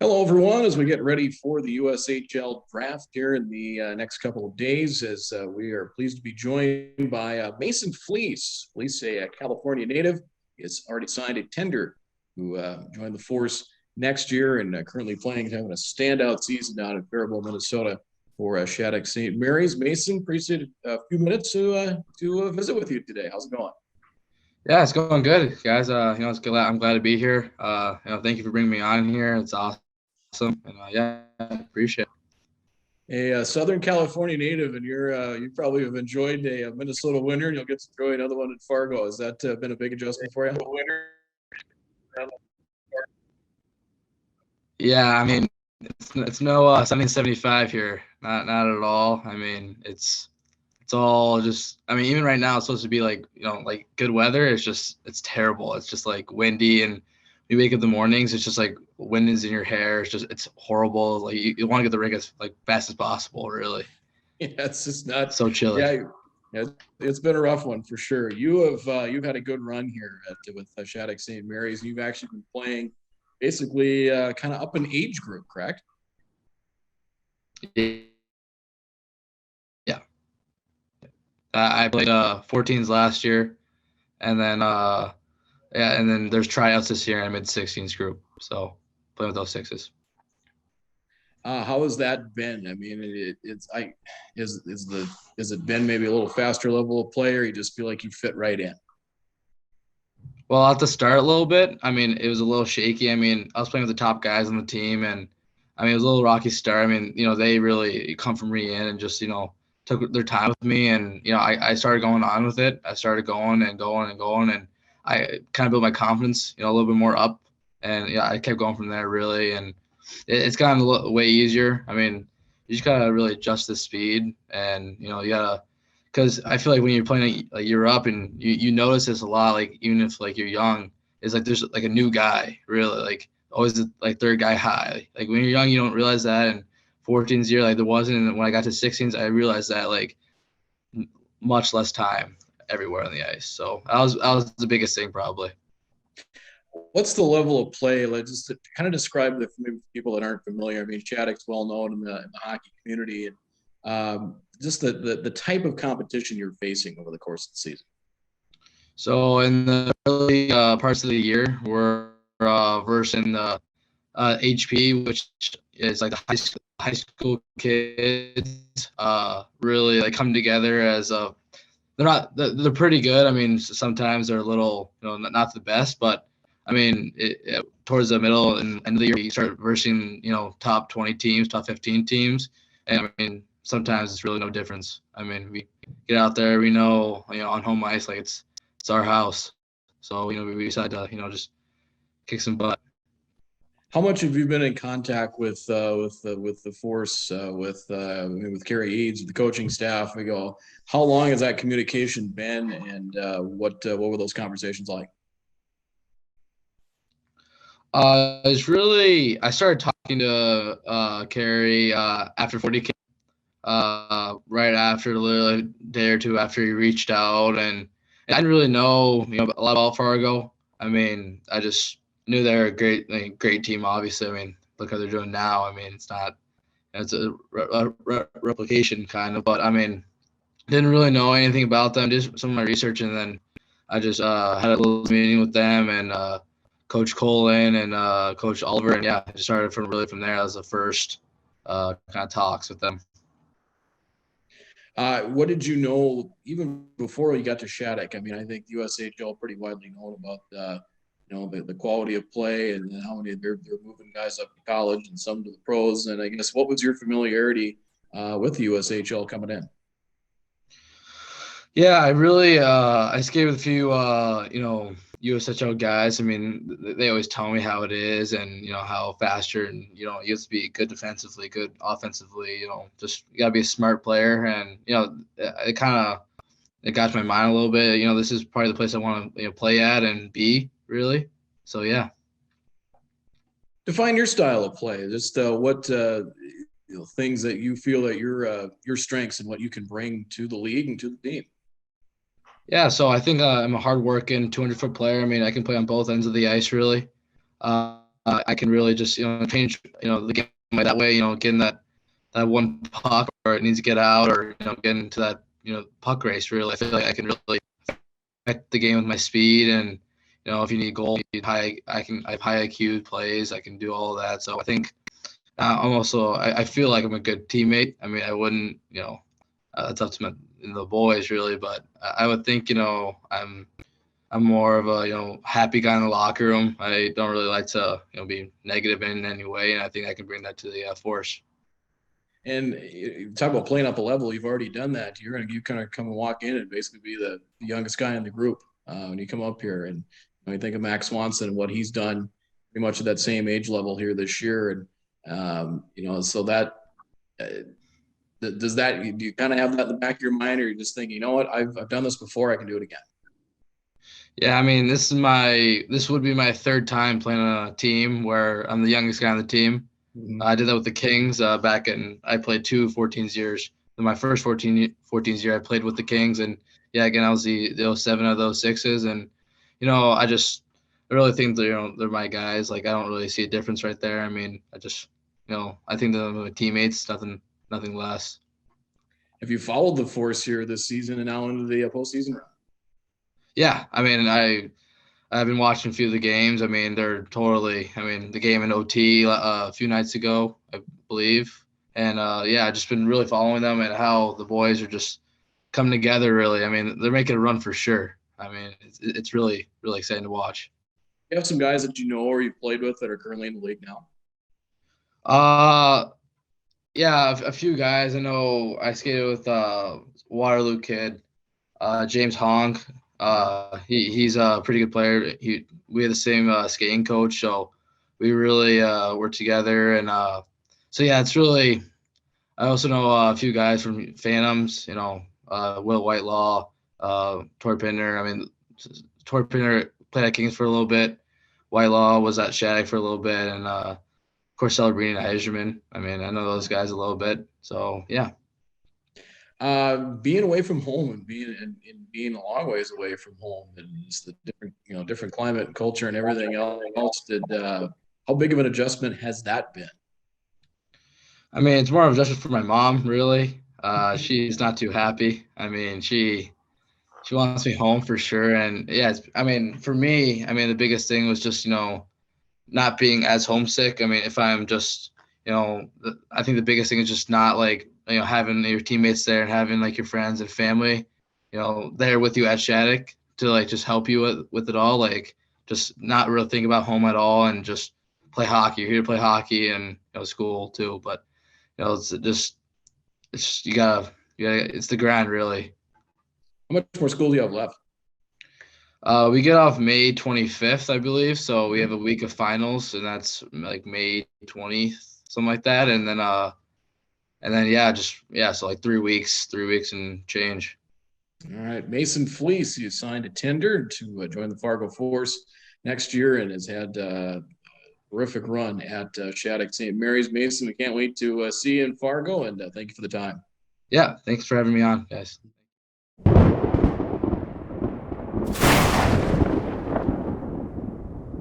Hello, everyone, as we get ready for the USHL Draft here in the next couple of days, as we are pleased to be joined by Mason Fleece. Fleece, a California native, has already signed a tender who joined the force next year and currently playing, having a standout season down in Fargo, Minnesota for Shattuck St. Mary's. Mason, appreciate a few minutes to visit with you today. How's it going? Yeah, it's going good, guys. It's good. I'm glad to be here. Thank you for bringing me on here. It's awesome, and yeah, appreciate it. A Southern California native, and you probably have enjoyed a Minnesota winter, and you'll get to enjoy another one in Fargo. Has that been a big adjustment for you? Yeah, I mean, it's no 1775 here, not at all. I mean, it's all just. I mean, even right now, it's supposed to be like like good weather. It's terrible. It's just like windy, and we wake up in the mornings. It's just like wind is in your hair. It's horrible. Like you want to get the rig as like fast as possible, really. Yeah, it's just not. So chilly. Yeah, yeah, it's been a rough one for sure. You've had a good run here with Shattuck St. Mary's. You've actually been playing basically kind of up an age group, correct? Yeah. I played 14s last year, and then and then there's tryouts this year in mid 16s group. So playing with those sixes. How has that been? I mean, is it been maybe a little faster level of player? You just feel like you fit right in. Well, at the start a little bit. I mean, it was a little shaky. I mean, I was playing with the top guys on the team, and I mean, it was a little rocky start. I mean, they really come from me in and just took their time with me, and I started going on with it. I started going and going and going, and I kind of built my confidence, a little bit more up, and yeah, I kept going from there really, and it's gotten way easier. I mean, you just gotta really adjust the speed, and you gotta, because I feel like when you're playing like you're up, and you notice this a lot. Like even if like you're young, is like there's like a new guy really like always the, like third guy high. Like when you're young, you don't realize that, and 14's year like there wasn't. And when I got to 16's, I realized that like much less time everywhere on the ice. So that was the biggest thing probably. What's the level of play? Like just to kind of describe the maybe people that aren't familiar. I mean, Shattuck's well known in the hockey community, and just the type of competition you're facing over the course of the season. So in the early parts of the year, we're versing the HP, which is like the high school kids, really like come together as a. They're pretty good. I mean, sometimes they're a little, not the best, but I mean, towards the middle and end of the year, you start versing, top 20 teams, top 15 teams, and I mean, sometimes it's really no difference. I mean, we get out there, we know, on home ice, like it's our house, so we decide to, just kick some butt. How much have you been in contact with the force with Kerry Eads, the coaching staff? We go, how long has that communication been, and what were those conversations like? It's really I started talking to Kerry after 40 came, right after literally a day or two after he reached out, and I didn't really know a lot about Fargo. I mean, I just knew they're a great team. Obviously, I mean, look how they're doing now. I mean, it's a replication kind of, but I mean, didn't really know anything about them. Just some of my research, and then I just had a little meeting with them and Coach Colin and Coach Oliver, and yeah, I just started from there. That was the first kind of talks with them. What did you know even before you got to Shattuck? I mean, I think the USHL pretty widely known about the quality of play and how many they're moving guys up to college and some to the pros. And I guess what was your familiarity with the USHL coming in? Yeah, I really I skated with a few USHL guys. I mean, they always tell me how it is, and how faster, and you have to be good defensively, good offensively. Just you gotta be a smart player, and it got to my mind a little bit. This is probably the place I want to play at and be really. So yeah. Define your style of play. Just what things that you feel that your strengths and what you can bring to the league and to the team. Yeah, so I think I'm a hard-working 200-foot player. I mean, I can play on both ends of the ice, really. I can really just change the game that way. Getting that one puck, or it needs to get out, or get into that puck race. Really, I feel like I can really affect the game with my speed, and if you need goal, I have high IQ plays. I can do all of that. So I think I feel like I'm a good teammate. I mean, I wouldn't it's up to the boys really, but I would think I'm more of a happy guy in the locker room. I don't really like to be negative in any way, and I think I can bring that to the force. And you talk about playing up a level. You've already done that. You kind of come and walk in and basically be the youngest guy in the group when you come up here. And when you think of Max Swanson and what he's done, pretty much at that same age level here this year. And so that do you kind of have that in the back of your mind, or you're just thinking, what, I've done this before, I can do it again? Yeah, I mean, this would be my third time playing on a team where I'm the youngest guy on the team. Mm-hmm. I did that with the Kings I played 14 years. In my first 14 year, I played with the Kings, and yeah, again, I was the 07 of those sixes, and I really think they're my guys. Like, I don't really see a difference right there. I mean, I think they're my teammates, nothing less. Have you followed the Force here this season and now into the postseason? Yeah, I mean, I've been watching a few of the games. I mean, they're totally. I mean, the game in OT a few nights ago, I believe, and yeah, I've just been really following them and how the boys are just coming together. Really, I mean, they're making a run for sure. I mean, it's really exciting to watch. You have some guys that you know or you've played with that are currently in the league now? Yeah, a few guys. I know I skated with Waterloo kid, James Hong. He's a pretty good player. We had the same skating coach, so we really worked together. And so yeah, it's really. I also know a few guys from Phantoms. Will Whitelaw, Tor Pinder. I mean, Tor Pinder played at Kings for a little bit. Whitelaw was at Shattuck for a little bit, and of course Celebrini and Eiserman. I mean, I know those guys a little bit. So yeah. Being away from home and being a long ways away from home, and just the different climate and culture and everything else. How big of an adjustment has that been? I mean, it's more of an adjustment for my mom, really. She's not too happy. I mean, she wants me home for sure. And yeah, I mean, for me, I mean, the biggest thing was just not being as homesick. I mean, if I'm just I think the biggest thing is just not like having your teammates there and having like your friends and family there with you at Shattuck to like just help you with it all, like just not really think about home at all and just play hockey. You're here to play hockey and school too, but you gotta it's the grind really. How much more school do you have left? We get off May 25th, I believe. So we have a week of finals, and that's like May 20th, something like that. And then yeah, so like 3 weeks and change. All right, Mason Fleece, you signed a tender to join the Fargo Force next year and has had a terrific run at Shattuck St. Mary's. Mason, we can't wait to see you in Fargo, and thank you for the time. Yeah, thanks for having me on, guys.